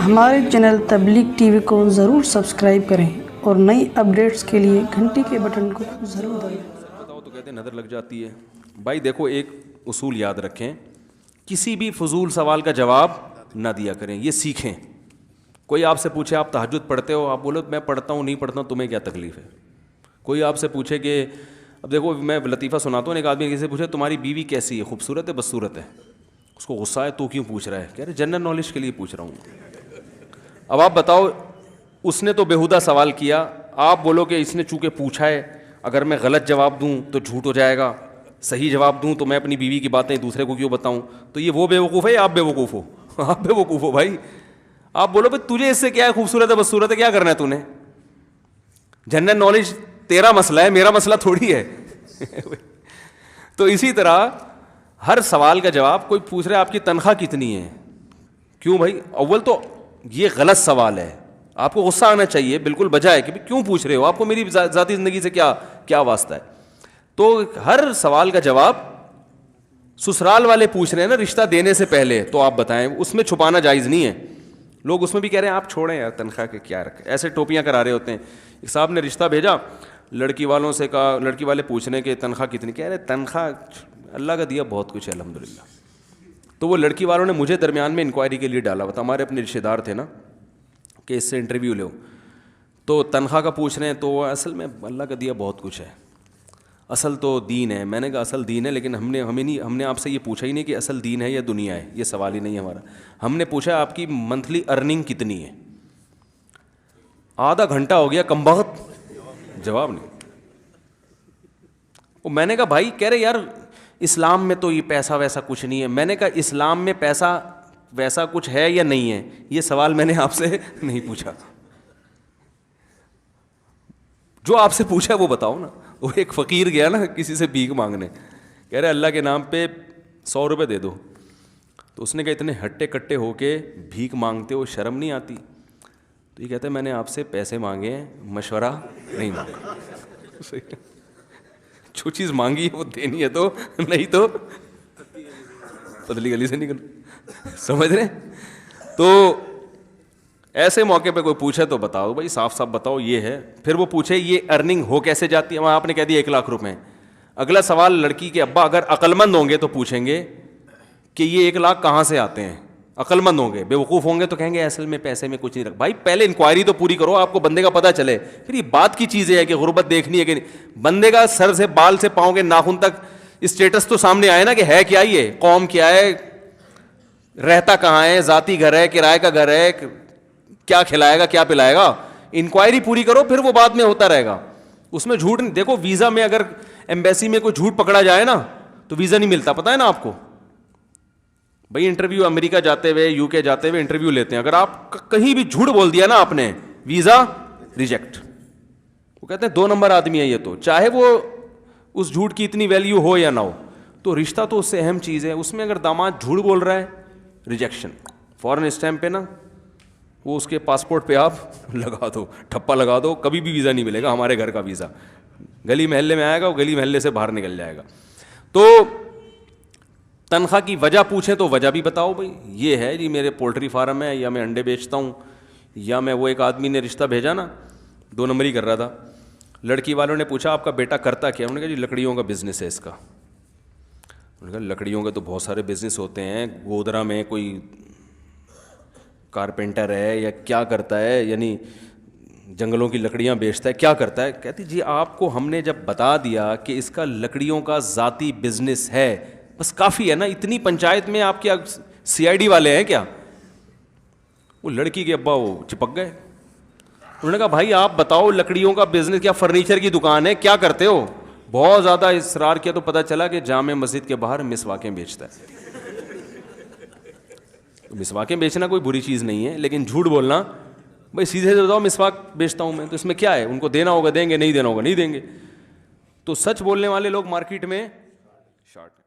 ہمارے چینل تبلیغ T V کو ضرور سبسکرائب کریں اور نئی اپڈیٹس کے لیے گھنٹی کے بٹن کو ضرور دبائیں۔ بتاؤ تو کہتے ہیں نظر لگ جاتی ہے۔ بھائی دیکھو ایک اصول یاد رکھیں، کسی بھی فضول سوال کا جواب نہ دیا کریں، یہ سیکھیں۔ کوئی آپ سے پوچھے آپ تہجد پڑھتے ہو، آپ بولو میں پڑھتا ہوں نہیں پڑھتا ہوں، تمہیں کیا تکلیف ہے؟ کوئی آپ سے پوچھے کہ اب دیکھو میں لطیفہ سناتا ہوں، ایک آدمی کسی سے پوچھے تمہاری بیوی کیسی ہے، خوبصورت ہے بدصورت ہے؟ اس کو غصہ ہے، تو کیوں پوچھ رہا ہے؟ کہہ رہے جنرل نالج کے لیے پوچھ رہا ہوں۔ اب آپ بتاؤ، اس نے تو بےہودہ سوال کیا، آپ بولو کہ اس نے چونکہ پوچھا ہے، اگر میں غلط جواب دوں تو جھوٹ ہو جائے گا، صحیح جواب دوں تو میں اپنی بیوی کی باتیں دوسرے کو کیوں بتاؤں؟ تو یہ وہ بیوقوف ہے یا آپ بیوقوف ہو؟ آپ بیوقوف ہو بھائی۔ آپ بولو بھائی تجھے اس سے کیا ہے، خوبصورت ہے بدصورت ہے، کیا کرنا ہے تو نے؟ جنرل نالج تیرا مسئلہ ہے، میرا مسئلہ تھوڑی ہے۔ تو اسی طرح ہر سوال کا جواب، کوئی پوچھ رہا ہے آپ کی تنخواہ کتنی ہے، کیوں بھائی؟ اول تو یہ غلط سوال ہے، آپ کو غصہ آنا چاہیے بالکل بجائے کہ کیوں پوچھ رہے ہو، آپ کو میری ذاتی زندگی سے کیا واسطہ ہے؟ تو ہر سوال کا جواب سسرال والے پوچھ رہے ہیں نا رشتہ دینے سے پہلے، تو آپ بتائیں، اس میں چھپانا جائز نہیں ہے۔ لوگ اس میں بھی کہہ رہے ہیں آپ چھوڑیں یار تنخواہ کے کیا رکھے، ایسے ٹوپیاں کرا رہے ہوتے ہیں۔ ایک صاحب نے رشتہ بھیجا، لڑکی والوں سے کہا، لڑکی والے پوچھنے کہ تنخواہ کتنی، کہہ رہے تنخواہ اللہ کا دیا بہت کچھ ہے الحمدللہ۔ تو وہ لڑکی والوں نے مجھے درمیان میں انکوائری کے لیے ڈالا، بتا ہمارے اپنے رشتہ دار تھے نا کہ اس سے انٹرویو لو، تو تنخواہ کا پوچھ رہے ہیں، تو اصل میں اللہ کا دیا بہت کچھ ہے، اصل تو دین ہے۔ میں نے کہا اصل دین ہے، لیکن ہم نے آپ سے یہ پوچھا ہی نہیں کہ اصل دین ہے یا دنیا ہے، یہ سوال ہی نہیں ہمارا۔ ہم نے پوچھا آپ کی منتھلی ارننگ کتنی ہے۔ آدھا گھنٹہ ہو گیا، کمبخت جواب نہیں۔ میں نے کہا بھائی، کہہ رہے یار اسلام میں تو یہ پیسہ ویسا کچھ نہیں ہے۔ میں نے کہا اسلام میں پیسہ ویسا کچھ ہے یا نہیں ہے، یہ سوال میں نے آپ سے نہیں پوچھا، جو آپ سے پوچھا وہ بتاؤ نا۔ وہ ایک فقیر گیا نا کسی سے بھیک مانگنے، کہہ رہے اللہ کے نام پہ 100 روپے دے دو، تو اس نے کہا اتنے ہٹے کٹے ہو کے بھیک مانگتے ہو، شرم نہیں آتی؟ تو یہ کہتا ہے میں نے آپ سے پیسے مانگے ہیں، مشورہ نہیں مانگا۔ جو چیز مانگی ہے وہ دینی ہے، تو نہیں تو پتلی گلی سے نکل، سمجھ رہے؟ تو ایسے موقع پہ کوئی پوچھے تو بتاؤ بھائی، صاف صاف بتاؤ یہ ہے۔ پھر وہ پوچھے یہ ارننگ ہو کیسے جاتی ہے، وہاں آپ نے کہہ دیا 1 لاکھ روپے۔ اگلا سوال لڑکی کے ابا اگر عقل مند ہوں گے تو پوچھیں گے کہ یہ 1 لاکھ کہاں سے آتے ہیں، عقل مند ہوں گے۔ بے وقوف ہوں گے تو کہیں گے اصل میں پیسے میں کچھ نہیں رکھ۔ بھائی پہلے انکوائری تو پوری کرو، آپ کو بندے کا پتہ چلے، پھر یہ بات کی چیز ہے کہ غربت دیکھنی ہے کہ نہیں۔ بندے کا سر سے بال سے پاؤں کے ناخن تک اسٹیٹس تو سامنے آئے نا کہ ہے کیا، یہ قوم کیا ہے، رہتا کہاں ہے، ذاتی گھر ہے، کرائے کا گھر ہے، کیا کھلائے گا کیا پلائے گا۔ انکوائری پوری کرو، پھر وہ بعد میں ہوتا رہے گا۔ اس میں جھوٹ نہیں۔ دیکھو ویزا میں اگر ایمبیسی میں کوئی جھوٹ پکڑا جائے نا تو ویزا نہیں ملتا، پتہ ہے نا آپ کو۔ بھائی انٹرویو امریکہ جاتے ہوئے، یو کے جاتے ہوئے انٹرویو لیتے ہیں، اگر آپ کہیں بھی جھوٹ بول دیا نا آپ نے، ویزا ریجیکٹ۔ وہ کہتے ہیں 2 نمبر آدمی ہے یہ، تو چاہے وہ اس جھوٹ کی اتنی ویلیو ہو یا نہ ہو، تو رشتہ تو اس سے اہم چیز ہے۔ اس میں اگر داماد جھوٹ بول رہا ہے، ریجیکشن، فوراً اسٹیمپ پہ نا وہ اس کے پاسپورٹ پہ آپ لگا دو، ٹھپا لگا دو، کبھی بھی ویزا نہیں ملے گا ہمارے گھر کا ویزا۔ گلی محلے میں آئے گا، وہ گلی محلے سے باہر نکل جائے گا۔ تو تنخواہ کی وجہ پوچھیں تو وجہ بھی بتاؤ بھائی، یہ ہے جی میرے پولٹری فارم ہے، یا میں انڈے بیچتا ہوں، یا میں وہ ایک آدمی نے رشتہ بھیجا نا 2 نمبری کر رہا تھا، لڑکی والوں نے پوچھا آپ کا بیٹا کرتا کیا؟ انہوں نے کہا جی لکڑیوں کا بزنس ہے اس کا۔ انہوں نے کہا لکڑیوں کے تو بہت سارے بزنس ہوتے ہیں، گودرا میں کوئی کارپینٹر ہے یا کیا کرتا ہے، یعنی جنگلوں کی لکڑیاں بیچتا ہے، کیا کرتا ہے؟ کہتی جی آپ کو ہم نے جب بتا دیا کہ اس کا لکڑیوں کا ذاتی بزنس ہے بس کافی ہے نا، اتنی پنچایت میں آپ کیا CID والے ہیں کیا؟ وہ لڑکی کے ابا وہ چپک گئے۔ انہوں نے کہا بھائی آپ بتاؤ لکڑیوں کا بزنس کیا، فرنیچر کی دکان ہے، کیا کرتے ہو؟ بہت زیادہ اصرار کیا تو پتہ چلا کہ جامع مسجد کے باہر مسواکیں بیچتا ہے۔ مسواکیں بیچنا کوئی بری چیز نہیں ہے، لیکن جھوٹ بولنا، بھائی سیدھے سے بتاؤ مسواک بیچتا ہوں میں، تو اس میں کیا ہے؟ ان کو دینا ہوگا دیں گے، نہیں دینا ہوگا نہیں دیں گے۔ تو سچ بولنے والے لوگ مارکیٹ میں شارٹ ہیں۔